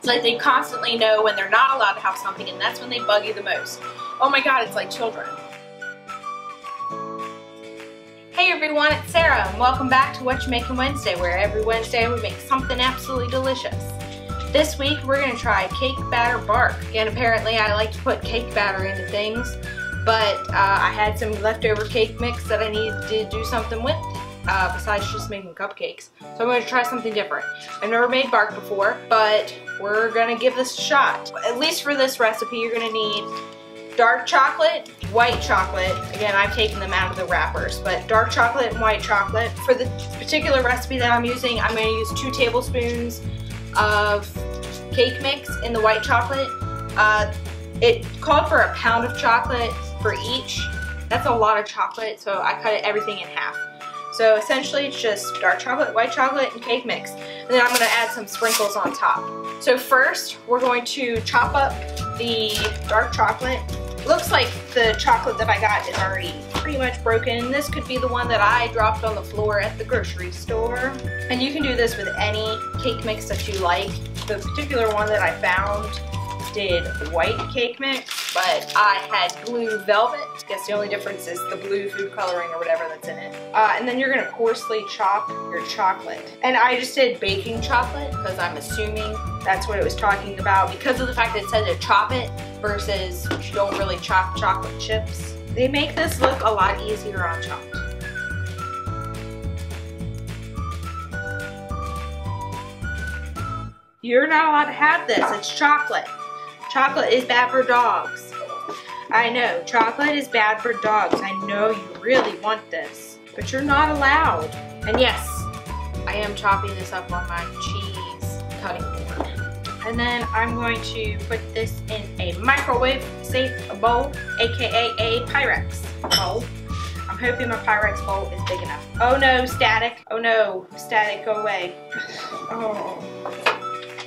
It's like they constantly know when they're not allowed to have something, and that's when they bug you the most. Oh my god, it's like children. Hey everyone, it's Sarah, and welcome back to What You Making Wednesday, where every Wednesday we make something absolutely delicious. This week we're going to try cake batter bark. Again, apparently I like to put cake batter into things, but I had some leftover cake mix that I needed to do something with, besides just making cupcakes. So I'm going to try something different. I've never made bark before, but we're going to give this a shot. At least for this recipe, you're going to need dark chocolate, white chocolate. Again, I've taken them out of the wrappers, but dark chocolate and white chocolate. For the particular recipe that I'm using, I'm going to use 2 tablespoons of cake mix in the white chocolate. It called for 1 pound of chocolate for each. That's a lot of chocolate, so I cut everything in half. So essentially it's just dark chocolate, white chocolate, and cake mix. And then I'm going to add some sprinkles on top. So first, we're going to chop up the dark chocolate. Looks like the chocolate that I got is already pretty much broken. This could be the one that I dropped on the floor at the grocery store. And you can do this with any cake mix that you like. The particular one that I found did white cake mix, but I had blue velvet. I guess the only difference is the blue food coloring or whatever that's in it. And then you're gonna coarsely chop your chocolate. And I just did baking chocolate because I'm assuming that's what it was talking about because of the fact that it said to chop it versus you don't really chop chocolate chips. They make this look a lot easier on chopped. You're not allowed to have this, it's chocolate. Chocolate is bad for dogs. I know, chocolate is bad for dogs. I know you really want this, but you're not allowed. And yes, I am chopping this up on my cheese cutting board. And then I'm going to put this in a microwave safe bowl, aka a Pyrex bowl. I'm hoping my Pyrex bowl is big enough. Oh no, static. Oh no, static, go away. Oh.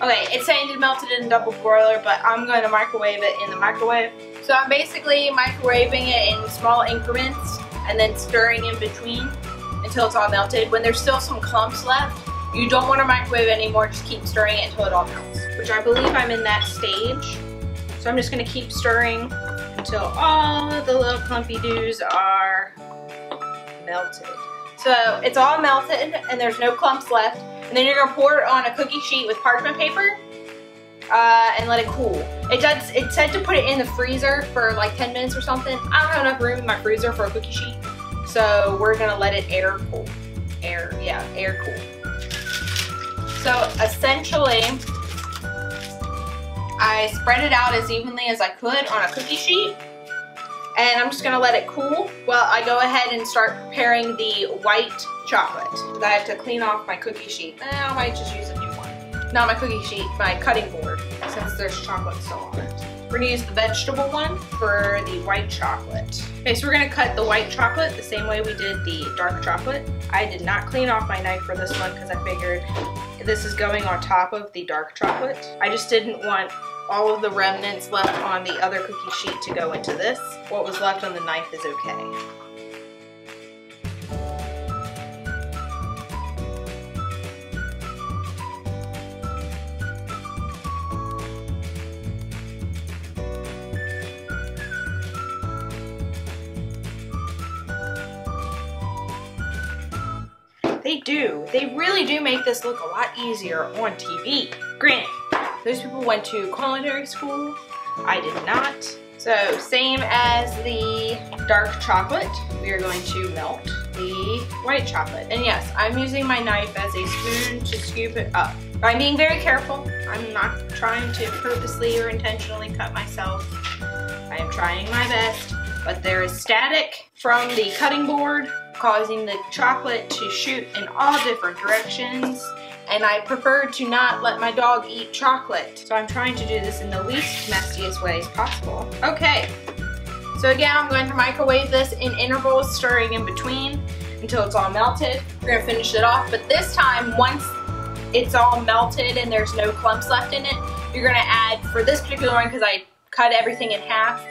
Okay, it's saying to melt it in a double broiler, but I'm going to microwave it in the microwave. So I'm basically microwaving it in small increments and then stirring in between until it's all melted. When there's still some clumps left, you don't want to microwave anymore, just keep stirring it until it all melts. Which I believe I'm in that stage. So I'm just going to keep stirring until all of the little clumpy doos are melted. So it's all melted and there's no clumps left. And then you're going to pour it on a cookie sheet with parchment paper and let it cool. It said to put it in the freezer for like 10 minutes or something. I don't have enough room in my freezer for a cookie sheet. So we're going to let it air cool. Air cool. So essentially, I spread it out as evenly as I could on a cookie sheet. And I'm just going to let it cool while I go ahead and start preparing the white chocolate. I have to clean off my cookie sheet. I might just use a new one. Not my cookie sheet, my cutting board, since there's chocolate still on it. We're going to use the vegetable one for the white chocolate. Okay, so we're going to cut the white chocolate the same way we did the dark chocolate. I did not clean off my knife for this one because I figured this is going on top of the dark chocolate. I just didn't want all of the remnants left on the other cookie sheet to go into this. What was left on the knife is okay. They really do make this look a lot easier on TV. Granted, those people went to culinary school. I did not. So same as the dark chocolate, we are going to melt the white chocolate. And yes, I'm using my knife as a spoon to scoop it up. I'm being very careful. I'm not trying to purposely or intentionally cut myself. I am trying my best, but there is static from the cutting board causing the chocolate to shoot in all different directions. And I prefer to not let my dog eat chocolate. So I'm trying to do this in the least messiest ways possible. Okay, so again, I'm going to microwave this in intervals, stirring in between until it's all melted. We're gonna finish it off, but this time, once it's all melted and there's no clumps left in it, you're gonna add, for this particular one, because I cut everything in half,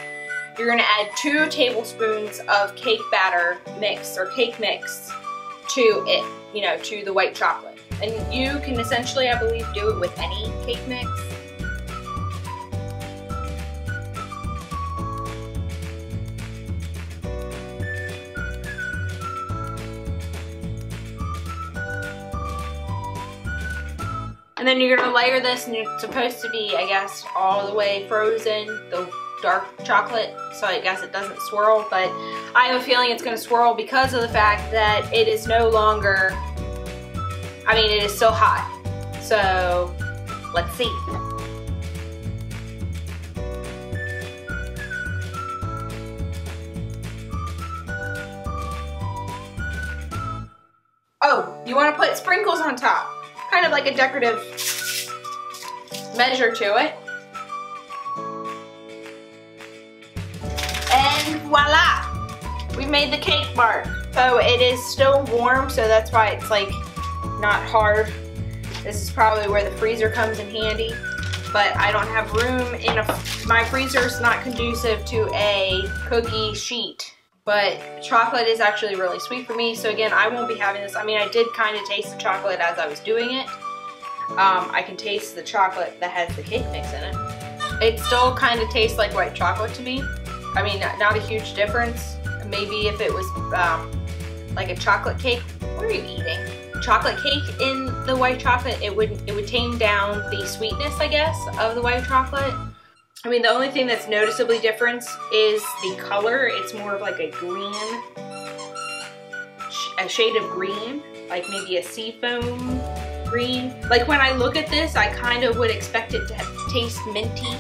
you're gonna add 2 tablespoons of cake batter mix or cake mix to it, to the white chocolate. And you can essentially, I believe, do it with any cake mix. And then you're gonna layer this, and it's supposed to be, I guess, all the way frozen, the dark chocolate, so I guess it doesn't swirl, but I have a feeling it's gonna swirl because of the fact that it is no longer, I mean, it is still hot. So, let's see. Oh, you want to put sprinkles on top. Kind of like a decorative measure to it. And voila! We've made the cake bark. So it is still warm, so that's why it's like not hard. This is probably where the freezer comes in handy. But I don't have room in my freezer is not conducive to a cookie sheet. But chocolate is actually really sweet for me, so again, I won't be having this. I mean, I did kind of taste the chocolate as I was doing it. I can taste the chocolate that has the cake mix in it. It still kind of tastes like white chocolate to me. I mean, not a huge difference. Maybe if it was like a chocolate cake. What are you eating? Chocolate cake in the white chocolate, it would tame down the sweetness, I guess, of the white chocolate. I mean, the only thing that's noticeably different is the color. It's more of like a green, a shade of green, like maybe a seafoam green. Like when I look at this, I kind of would expect it to taste minty,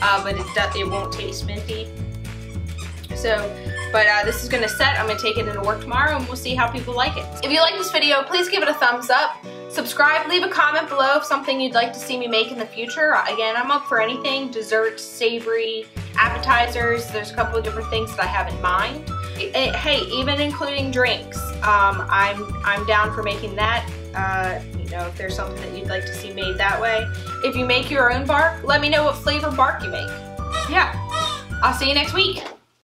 but it won't taste minty. So, but this is gonna set. I'm gonna take it into work tomorrow and we'll see how people like it. If you like this video, please give it a thumbs up. Subscribe, leave a comment below of something you'd like to see me make in the future. Again, I'm up for anything, desserts, savory, appetizers. There's a couple of different things that I have in mind. Hey, even including drinks. I'm down for making that. You know, if there's something that you'd like to see made that way. If you make your own bark, let me know what flavor bark you make. Yeah, I'll see you next week.